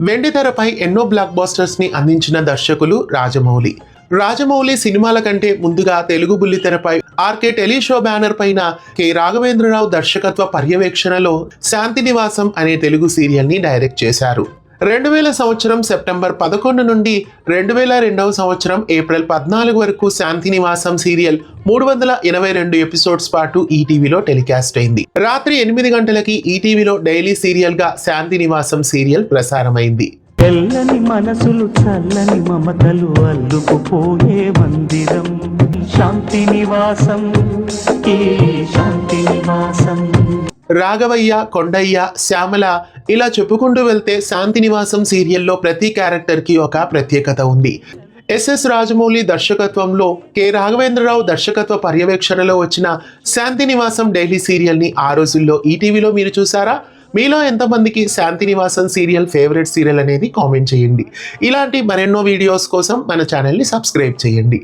వెండితెరపై ఎన్నో black busters ని అందించిన దర్శకులు రాజమౌళి. రాజమౌళి సినిమాల కంటే ముందుగా తెలుగు బుల్లితెరపై ఆర్కే టెలిషో బ్యానర్ పైన కె రాఘవేంద్రరావు దర్శకత్వ పర్యవేక్షణలో శాంతినివాసం అనే తెలుగు సీరియల్ ని డైరెక్ట్ చేశారు. 2000 సంవత్సరం సెప్టెంబర్ 11 నుండి 2002 సంవత్సరం ఏప్రిల్ 14 వరకు శాంతినివాసం సీరియల్ 382 ఎపిసోడ్స్ పాటు ఈటీవీలో టెలికాస్ట్ అయింది. రాత్రి 8 గంటలకి ఈటీవీలో డైలీ సీరియల్ గా శాంతినివాసం సీరియల్ ప్రసారమైంది. తెల్లని మనసులు చల్లని మమతలు అల్లుకుపోయే మందిరం శాంతినివాసం, ఈ శాంతినివాసం. రాఘవయ్య, కొండయ్య, శ్యామల ఇలా చెప్పుకుంటూ వెళ్తే శాంతినివాసం సీరియల్లో ప్రతి క్యారెక్టర్ కి ఒక ప్రత్యేకత ఉంది. ఎస్ఎస్ రాజమౌళి దర్శకత్వంలో కె రాఘవేంద్రరావు దర్శకత్వ పర్యవేక్షణలో వచ్చిన శాంతినివాసం డైలీ సీరియల్ ని ఆ రోజుల్లో ఈటీవీలో మీరు చూసారా? మీలో ఎంతమందికి శాంతినివాసం సీరియల్ ఫేవరెట్ సీరియల్ అనేది కామెంట్ చేయండి. ఇలాంటి మరెన్నో వీడియోస్ కోసం మన ఛానల్ని సబ్స్క్రైబ్ చేయండి.